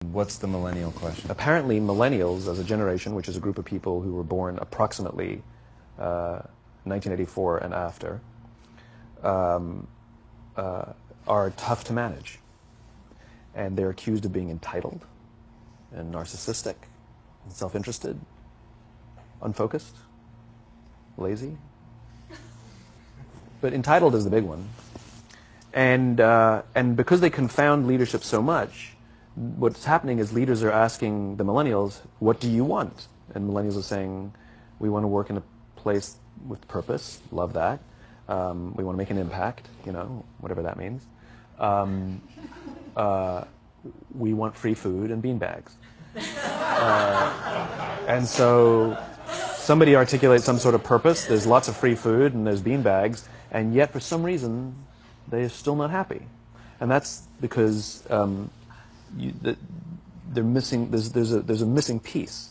What's the millennial question? Apparently, millennials, as a generation, which is a group of people who were born approximately 1984 and after, are tough to manage. And they're accused of being entitled and narcissistic and self-interested, unfocused, lazy. But entitled is the big one. And because they confound leadership so much, what's happening is leaders are asking the millennials, what do you want? And millennials are saying, we want to work in a place with purpose, love that. We want to make an impact, you know, whatever that means. We want free food and beanbags. And so somebody articulates some sort of purpose, there's lots of free food and there's beanbags, and yet for some reason they're still not happy. And that's because they're missing, there's a missing piece.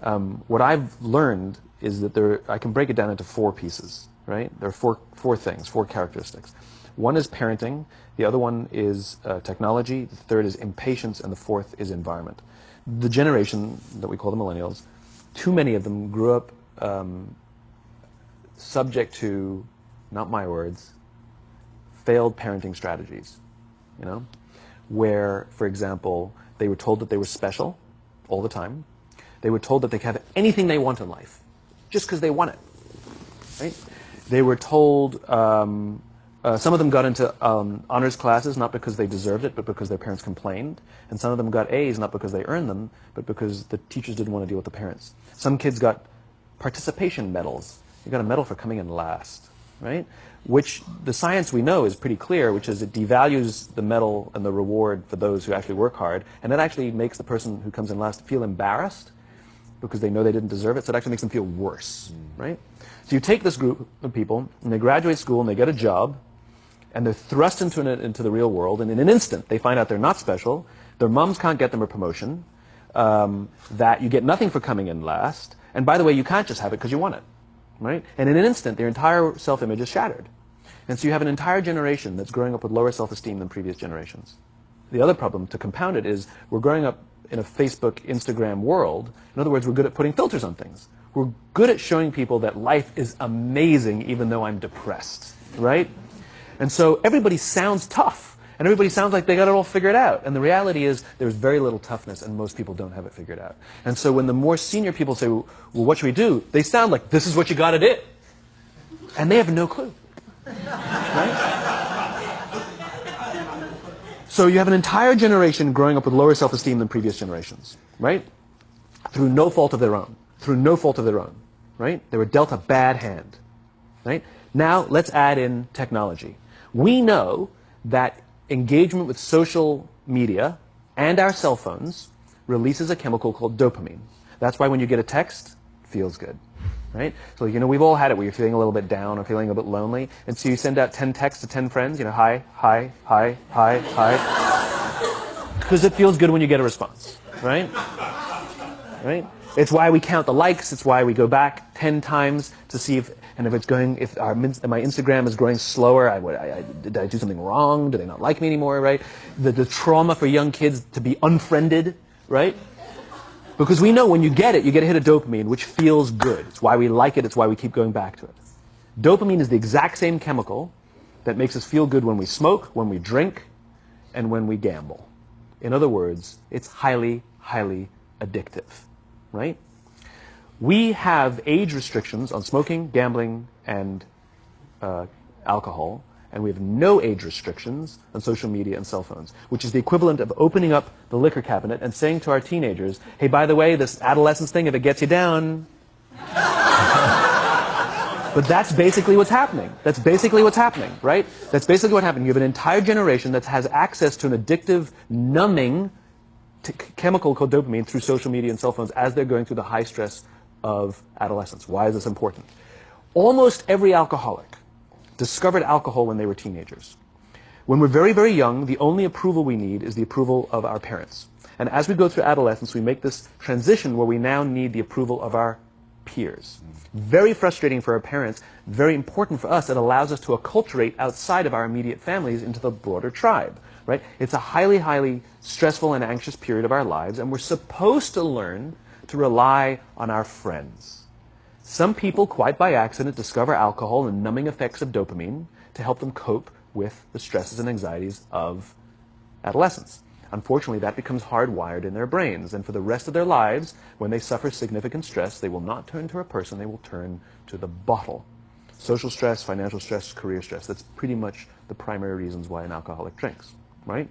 What I've learned is that I can break it down into four pieces, right? There are four things, four characteristics. One is parenting, the other one is technology, the third is impatience, and the fourth is environment. The generation that we call the millennials, too many of them grew up subject to, not my words, failed parenting strategies, you know? Where, for example, they were told that they were special all the time. They were told that they could have anything they want in life, just because they want it, right? They were told, some of them got into honors classes, not because they deserved it, but because their parents complained. And some of them got A's, not because they earned them, but because the teachers didn't want to deal with the parents. Some kids got participation medals. You got a medal for coming in last, right? Which the science we know is pretty clear, which is it devalues the medal and the reward for those who actually work hard, and it actually makes the person who comes in last feel embarrassed because they know they didn't deserve it, so it actually makes them feel worse, right? So you take this group of people, and they graduate school, and they get a job, and they're thrust into the real world, and in an instant, they find out they're not special, their moms can't get them a promotion, that you get nothing for coming in last, and by the way, you can't just have it because you want it, right? And in an instant, their entire self-image is shattered. And so you have an entire generation that's growing up with lower self-esteem than previous generations. The other problem, to compound it, is we're growing up in a Facebook, Instagram world. In other words, we're good at putting filters on things. We're good at showing people that life is amazing even though I'm depressed, right? And so everybody sounds tough, and everybody sounds like they got it all figured out. And the reality is there's very little toughness, and most people don't have it figured out. And so when the more senior people say, well, what should we do? They sound like, this is what you got to do. And they have no clue. Right? So you have an entire generation growing up with lower self-esteem than previous generations, right? Through no fault of their own. Through no fault of their own, right? They were dealt a bad hand, right? Now let's add in technology. We know that engagement with social media and our cell phones releases a chemical called dopamine. That's why when you get a text, it feels good. Right? So, you know, we've all had it where you're feeling a little bit down or feeling a bit lonely, and so you send out 10 texts to 10 friends, you know, hi, hi, hi, hi, hi. Because it feels good when you get a response, right? Right? It's why we count the likes, it's why we go back 10 times to see if my Instagram is growing slower, did I do something wrong? Do they not like me anymore, right? The trauma for young kids to be unfriended, right? Because we know when you get a hit of dopamine, which feels good. It's why we like it. It's why we keep going back to it. Dopamine is the exact same chemical that makes us feel good when we smoke, when we drink, and when we gamble. In other words, it's highly, highly addictive, right? We have age restrictions on smoking, gambling, and alcohol, and we have no age restrictions on social media and cell phones, which is the equivalent of opening up the liquor cabinet and saying to our teenagers, hey, by the way, this adolescence thing, if it gets you down. But that's basically what's happening. That's basically what's happening, right? That's basically what happened. You have an entire generation that has access to an addictive, numbing chemical called dopamine through social media and cell phones as they're going through the high stress of adolescence. Why is this important? Almost every alcoholic discovered alcohol when they were teenagers. When we're very, very young, the only approval we need is the approval of our parents. And as we go through adolescence, we make this transition where we now need the approval of our peers. Very frustrating for our parents, very important for us. It allows us to acculturate outside of our immediate families into the broader tribe. right? It's a highly, highly stressful and anxious period of our lives, and we're supposed to learn to rely on our friends. Some people, quite by accident, discover alcohol and numbing effects of dopamine to help them cope with the stresses and anxieties of adolescence. Unfortunately, that becomes hardwired in their brains, and for the rest of their lives, when they suffer significant stress, they will not turn to a person, they will turn to the bottle. Social stress, financial stress, career stress, that's pretty much the primary reasons why an alcoholic drinks, right?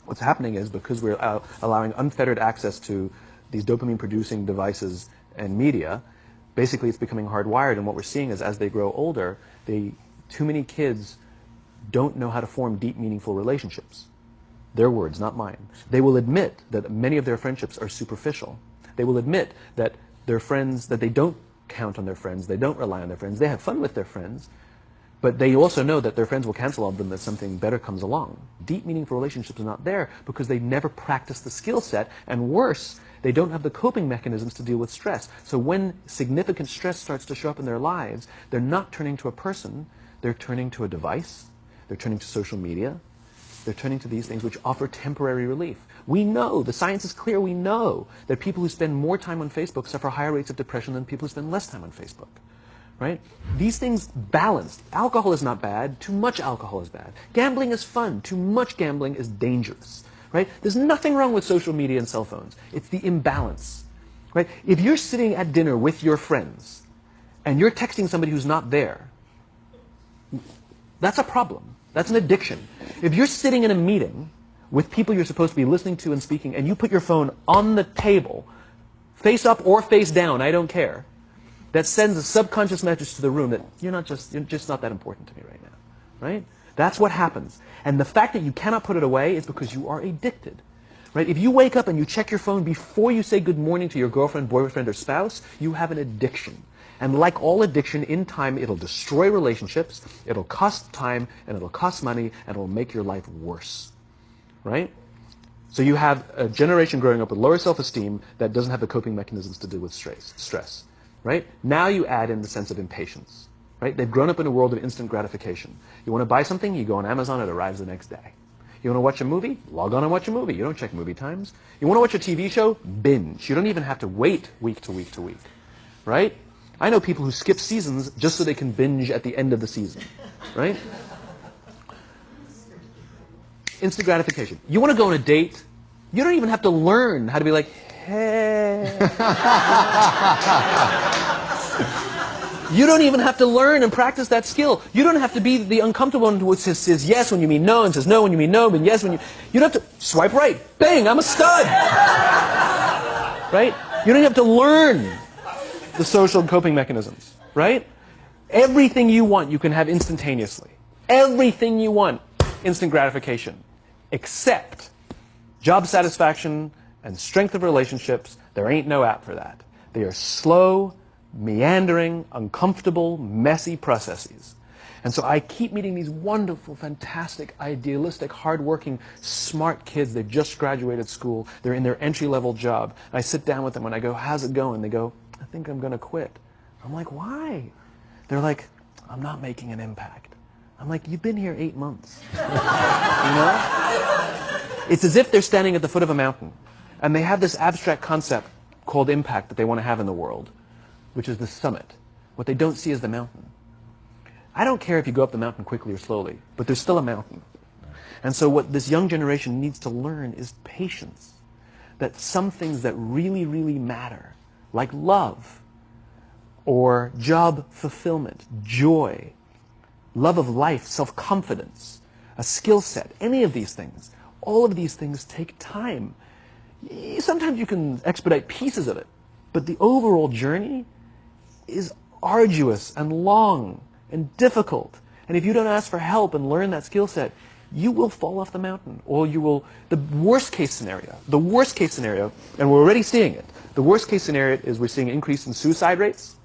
What's happening is, because we're allowing unfettered access to these dopamine-producing devices and media, basically it's becoming hardwired, and what we're seeing is, as they grow older, too many kids don't know how to form deep, meaningful relationships. Their words, not mine. They will admit that many of their friendships are superficial. They will admit that their friends, that they don't count on their friends, they don't rely on their friends, they have fun with their friends, but they also know that their friends will cancel on them if something better comes along. Deep, meaningful relationships are not there because they never practice the skill set, and worse, they don't have the coping mechanisms to deal with stress. So when significant stress starts to show up in their lives, they're not turning to a person, they're turning to a device, they're turning to social media, they're turning to these things which offer temporary relief. We know, the science is clear, we know that people who spend more time on Facebook suffer higher rates of depression than people who spend less time on Facebook. Right? These things balanced. Alcohol is not bad, too much alcohol is bad. Gambling is fun, too much gambling is dangerous. Right? There's nothing wrong with social media and cell phones. It's the imbalance. Right? If you're sitting at dinner with your friends and you're texting somebody who's not there, that's a problem. That's an addiction. If you're sitting in a meeting with people you're supposed to be listening to and speaking, and you put your phone on the table, face up or face down, I don't care, that sends a subconscious message to the room that you're just not that important to me right now. Right? That's what happens. And the fact that you cannot put it away is because you are addicted. Right? If you wake up and you check your phone before you say good morning to your girlfriend, boyfriend, or spouse, you have an addiction. And like all addiction, in time, it'll destroy relationships, it'll cost time, and it'll cost money, and it'll make your life worse. Right? So you have a generation growing up with lower self-esteem that doesn't have the coping mechanisms to deal with stress. Right? Now you add in the sense of impatience. Right? They've grown up in a world of instant gratification. You want to buy something, you go on Amazon, it arrives the next day. You want to watch a movie? Log on and watch a movie. You don't check movie times. You want to watch a TV show? Binge. You don't even have to wait week to week to week. Right? I know people who skip seasons just so they can binge at the end of the season. Right? Instant gratification. You want to go on a date? You don't even have to learn how to be like, hey. You don't even have to learn and practice that skill. You don't have to be the uncomfortable one who says yes when you mean no, and says no when you mean no, but yes when you... You don't have to swipe right. Bang, I'm a stud. Right? You don't have to learn the social coping mechanisms. Right? Everything you want, you can have instantaneously. Everything you want, instant gratification. Except job satisfaction and strength of relationships, there ain't no app for that. They are slow, meandering, uncomfortable, messy processes. And so I keep meeting these wonderful, fantastic, idealistic, hardworking, smart kids. They've just graduated school. They're in their entry-level job. And I sit down with them and I go, how's it going? They go, I think I'm going to quit. I'm like, why? They're like, I'm not making an impact. I'm like, you've been here 8 months. You know? It's as if they're standing at the foot of a mountain. And they have this abstract concept called impact that they want to have in the world, which is the summit. What they don't see is the mountain. I don't care if you go up the mountain quickly or slowly, but there's still a mountain. And so what this young generation needs to learn is patience. That some things that really, really matter, like love, or job fulfillment, joy, love of life, self-confidence, a skill set, any of these things, all of these things take time. Sometimes you can expedite pieces of it, but the overall journey is arduous and long and difficult. And if you don't ask for help and learn that skill set, you will fall off the mountain. Or you will, the worst case scenario, and we're already seeing it, the worst case scenario is we're seeing an increase in suicide rates.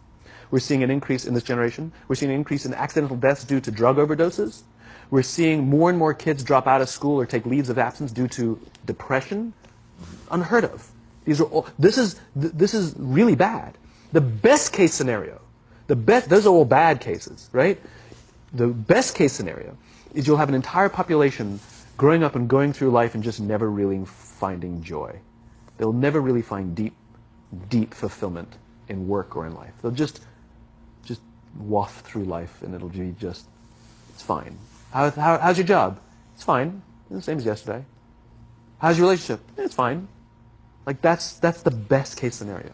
We're seeing an increase in this generation. We're seeing an increase in accidental deaths due to drug overdoses. We're seeing more and more kids drop out of school or take leaves of absence due to depression. Unheard of. These are all, this is really bad. The best case scenario, those are all bad cases, right? The best case scenario is you'll have an entire population growing up and going through life and just never really finding joy. They'll never really find deep fulfillment in work or in life. They'll just waft through life and it'll be just, it's fine. How's your job? It's fine. It's the same as yesterday. How's your relationship? It's fine. Like that's the best case scenario.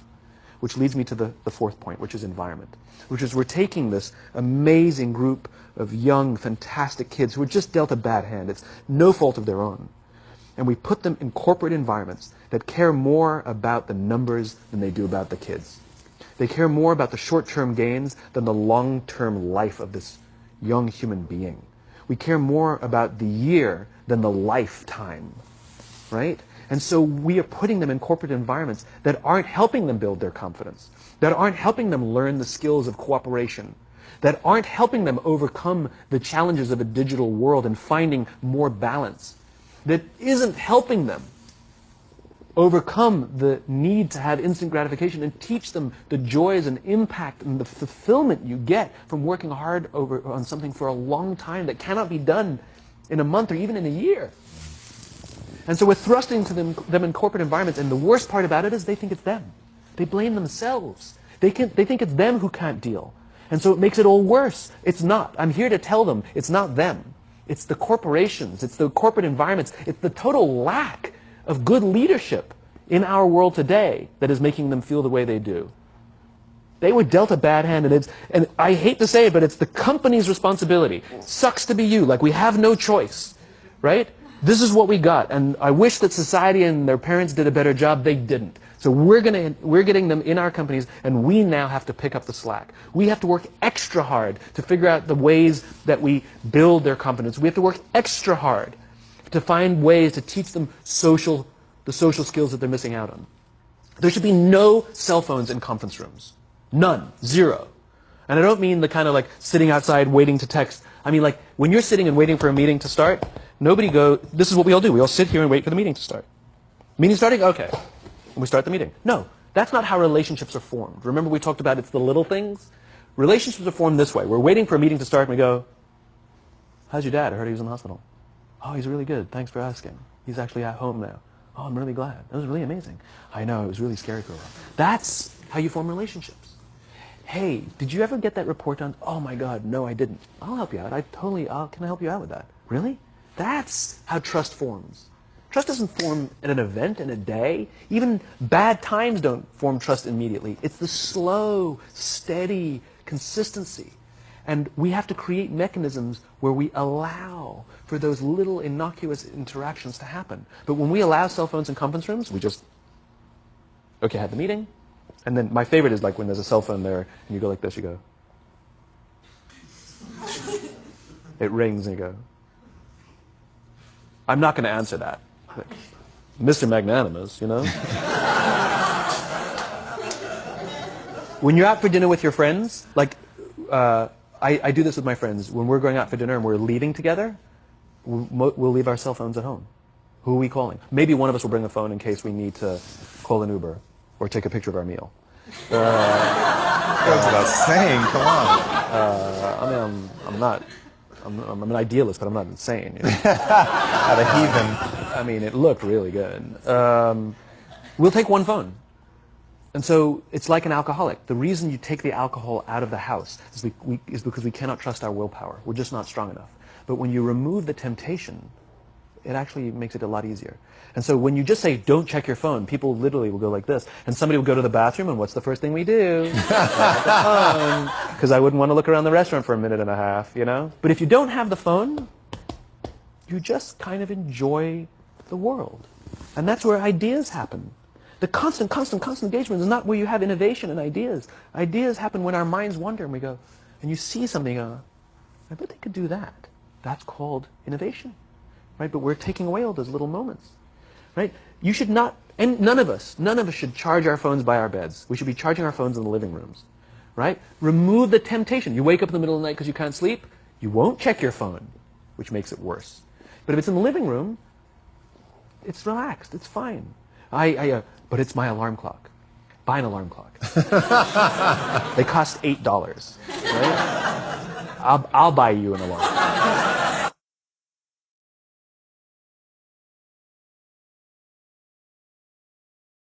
Which leads me to the fourth point, which is environment. Which is we're taking this amazing group of young, fantastic kids who were just dealt a bad hand. It's no fault of their own. And we put them in corporate environments that care more about the numbers than they do about the kids. They care more about the short-term gains than the long-term life of this young human being. We care more about the year than the lifetime, right? And so we are putting them in corporate environments that aren't helping them build their confidence, that aren't helping them learn the skills of cooperation, that aren't helping them overcome the challenges of a digital world and finding more balance, that isn't helping them overcome the need to have instant gratification and teach them the joys and impact and the fulfillment you get from working hard on something for a long time that cannot be done in a month or even in a year. And so we're thrusting to them in corporate environments, and the worst part about it is they think it's them. They blame themselves. They think it's them who can't deal. And so it makes it all worse. It's not. I'm here to tell them it's not them. It's the corporations. It's the corporate environments. It's the total lack of good leadership in our world today that is making them feel the way they do. They were dealt a bad hand, and I hate to say it, but it's the company's responsibility. Sucks to be you. Like, we have no choice, right? This is what we got, and I wish that society and their parents did a better job. They didn't. So we're getting them in our companies, and we now have to pick up the slack. We have to work extra hard to figure out the ways that we build their competence. We have to work extra hard to find ways to teach them the social skills that they're missing out on. There should be no cell phones in conference rooms. None. Zero. And I don't mean the kind of like sitting outside waiting to text. I mean like when you're sitting and waiting for a meeting to start, this is what we all do. We all sit here and wait for the meeting to start. Meeting starting? Okay. And we start the meeting. No, that's not how relationships are formed. Remember we talked about it's the little things? Relationships are formed this way. We're waiting for a meeting to start and we go, how's your dad? I heard he was in the hospital. Oh, he's really good. Thanks for asking. He's actually at home now. Oh, I'm really glad. That was really amazing. I know, it was really scary for a while. That's how you form relationships. Hey, did you ever get that report done? Oh my God, no, I didn't. I'll help you out. Can I help you out with that? Really? That's how trust forms. Trust doesn't form at an event in a day. Even bad times don't form trust immediately. It's the slow, steady consistency. And we have to create mechanisms where we allow for those little innocuous interactions to happen. But when we allow cell phones in conference rooms, we just, okay, I had the meeting. And then my favorite is like when there's a cell phone there and you go like this, you go. It rings and you go. I'm not going to answer that. Like, Mr. Magnanimous, you know? When you're out for dinner with your friends, like, I do this with my friends. When we're going out for dinner and we're leaving together, we'll leave our cell phones at home. Who are we calling? Maybe one of us will bring a phone in case we need to call an Uber or take a picture of our meal. Goes without saying, come on. I'm an idealist, but I'm not insane. You know? At a heathen. I mean, it looked really good. We'll take one phone. And so it's like an alcoholic. The reason you take the alcohol out of the house is because we cannot trust our willpower. We're just not strong enough. But when you remove the temptation, it actually makes it a lot easier. And so when you just say, don't check your phone, people literally will go like this. And somebody will go to the bathroom, and what's the first thing we do? Because I wouldn't want to look around the restaurant for a minute and a half, you know? But if you don't have the phone, you just kind of enjoy the world. And that's where ideas happen. The constant engagement is not where you have innovation and ideas. Ideas happen when our minds wander and we go, and you see something, I bet they could do that. That's called innovation, right? But we're taking away all those little moments, right? You should not, and none of us should charge our phones by our beds. We should be charging our phones in the living rooms, right? Remove the temptation. You wake up in the middle of the night because you can't sleep, you won't check your phone, which makes it worse. But if it's in the living room, it's relaxed, it's fine. But it's my alarm clock. Buy an alarm clock. They cost $8, right? I'll buy you an alarm.